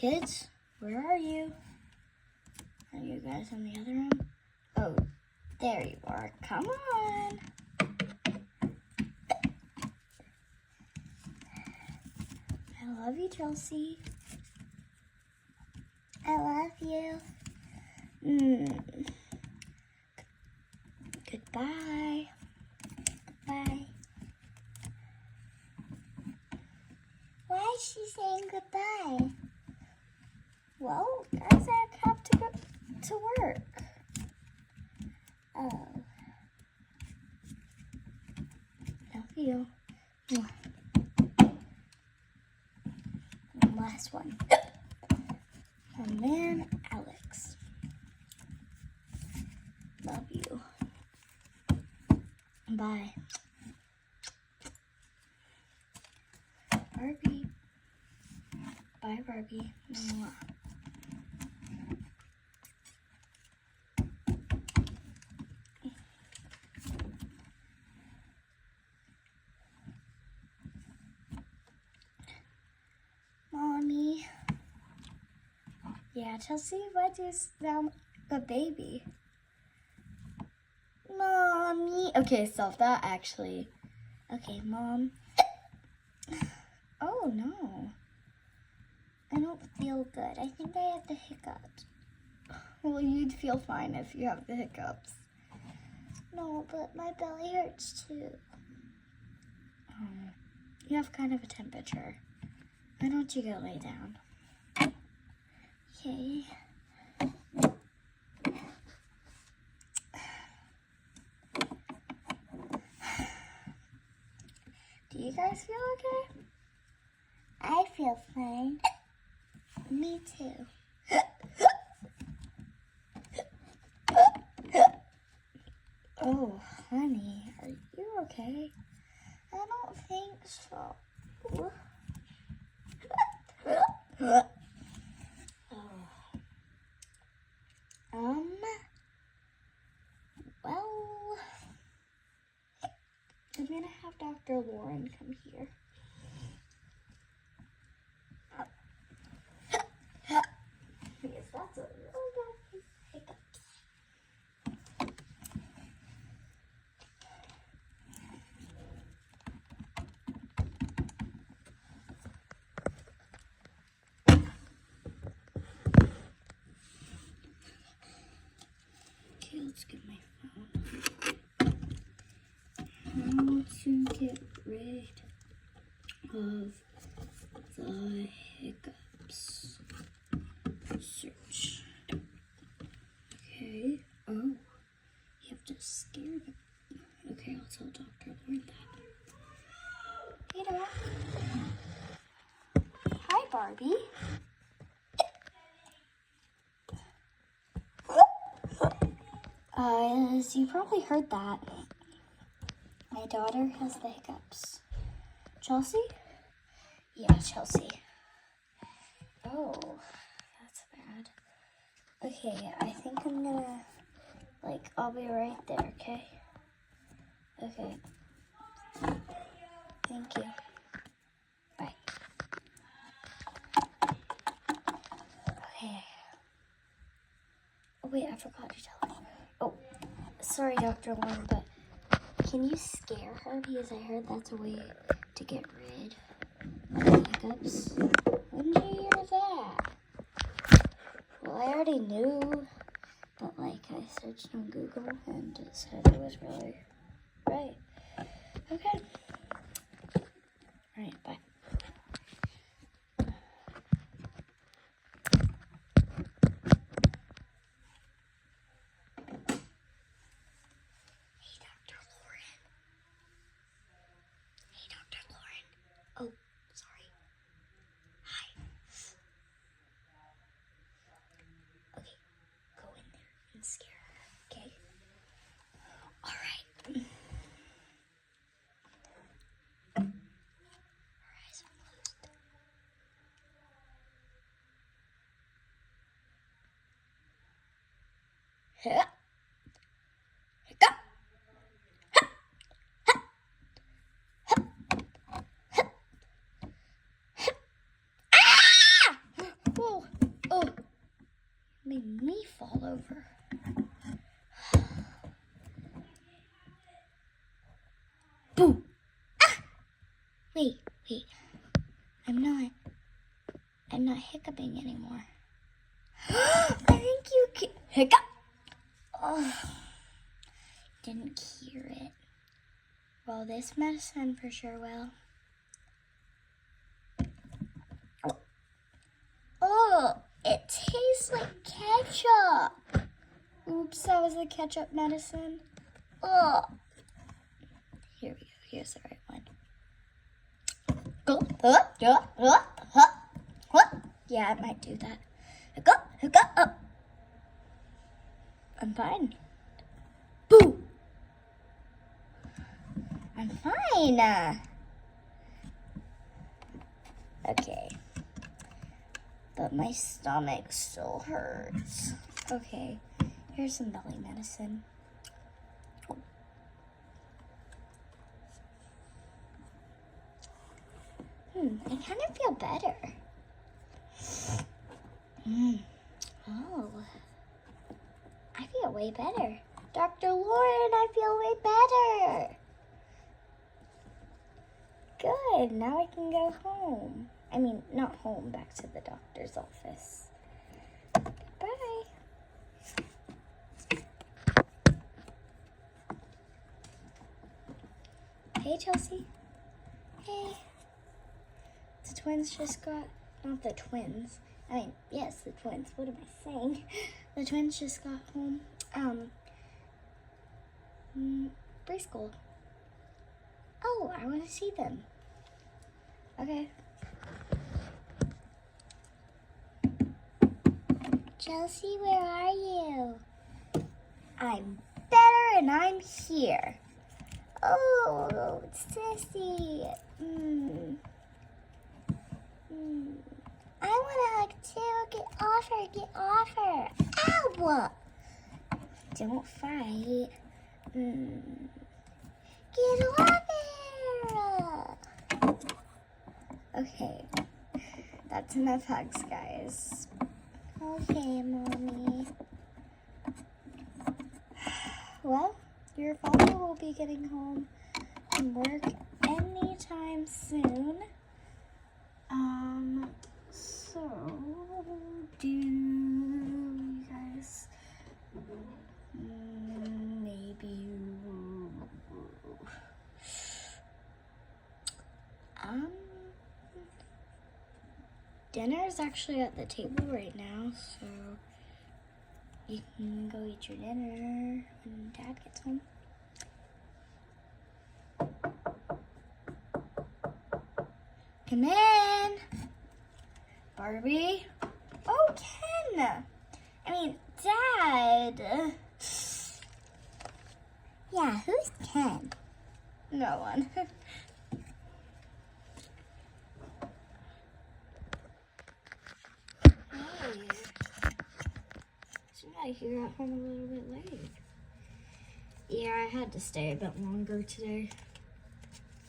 Kids, where are you? Are you guys in the other room? Oh, there you are. Come on. I love you, Chelsea. I love you. Goodbye. Goodbye. Why is she saying goodbye? Well, guys, I have to go to work. Oh. Love you. And last one. My man, Alex. Love you. Bye. Barbie. Bye, Barbie. Mwah. Mommy. Yeah, Chelsea, why do you sound like a baby? Mommy. Okay, stop that actually. Okay, Mom. Oh no. I don't feel good. I think I have the hiccups. Well, you'd feel fine if you have the hiccups. No, but my belly hurts too. You have kind of a temperature. Why don't you go lay down? Okay. Do you guys feel okay? I feel fine. Me too. Oh, honey, are you okay? I don't think so. Well, I'm gonna have Dr. Lauren come here. Because that's a real bad hiccups. Okay, let's get my phone. How to get rid of the hiccups. Search. Okay. Oh, you have to scare them. Okay, I'll tell Dr. Lauren that. Hey, Doc. Hi, Barbie. As you probably heard that, my daughter has the hiccups. Chelsea? Yeah, Chelsea. Oh, that's bad. Okay, I think I'm gonna, I'll be right there, okay? Okay. Thank you. Bye. Okay. Oh, wait, I forgot to tell her. Oh, sorry, Dr. Lauren, but can you scare her? Because I heard that's a way to get rid of the hiccups. When did you hear that? Well, I already knew, but I searched on Google and it said it was really right. Okay. Alright, bye. Oh, sorry. Hi. Okay, go in there and scare her, okay? All right. Her eyes are closed. Hiccup. Hiccup. Oh, over. Boo! Ah! Wait. I'm not hiccuping anymore. I think you can hiccup. Oh, didn't hear it. Well, this medicine for sure will. Oh, it tastes like ketchup. Oops, that was the ketchup medicine. Oh. Here we go. Here's the right one. Yeah, it might do that. Hiccup. I'm fine. Boo! I'm fine. Okay. But my stomach still hurts. Okay, here's some belly medicine. I kind of feel better. Oh, I feel way better. Dr. Lauren, I feel way better. Good, now I can go home. I mean, not home, back to the doctor's office. Bye. Hey, Chelsea. Hey. The twins just got, not the twins. I mean, yes, the twins. What am I saying? The twins just got home. Preschool. Oh, I want to see them. Okay. Chelsea, where are you? I'm better and I'm here. Oh, Sissy. I want to hug too. Get off her. Ow! Don't fight. Get off her. Okay. That's enough hugs, guys. Okay, Mommy. Well, your father will be getting home from work anytime soon. So, do you guys maybe dinner is actually at the table right now, so you can go eat your dinner when Dad gets home. Come in, Barbie. Oh, Ken. I mean, Dad. Yeah, who's Ken? No one. Hey. So I got home a little bit late. Yeah, I had to stay a bit longer today.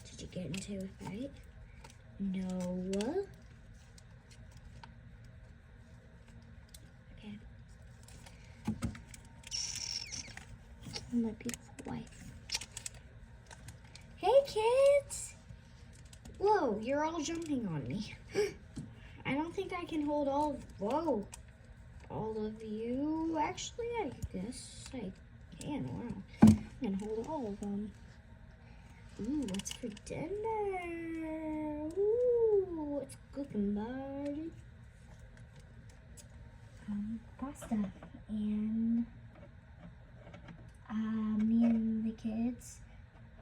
Did you get into a fight? No. Okay. My beautiful wife. Hey, kids! Whoa, you're all jumping on me. I don't think I can hold all of you. Actually, I guess I can. Wow. I can hold all of them. Ooh, what's for dinner? Ooh, what's cooking, buddy? Pasta. And me and the kids,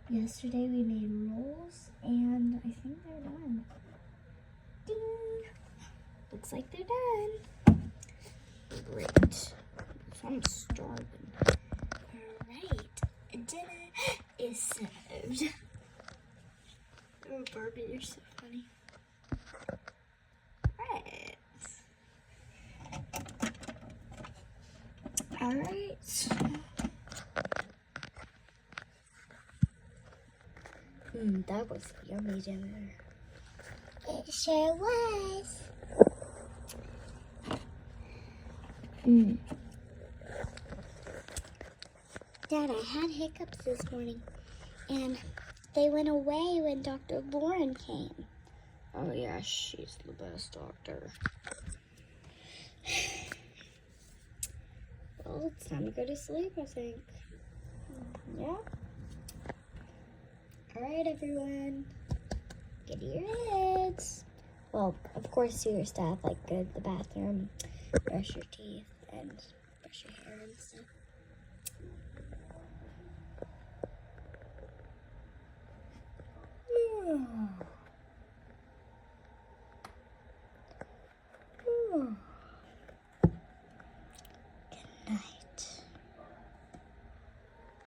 yesterday we made rolls, and I think they're done. Ding! Looks like they're done. Great. So I'm starving. Alright, dinner is served. Oh, Barbie, you're so funny. Alright. That was yummy dinner. It sure was. Dad, I had hiccups this morning, and they went away when Dr. Lauren came. Oh yeah, she's the best doctor. Well, it's time to go to sleep, I think. Yeah? Alright, everyone. Get to your heads. Well, of course, you used to have, like, go to the bathroom, brush your teeth, and brush your hair and stuff.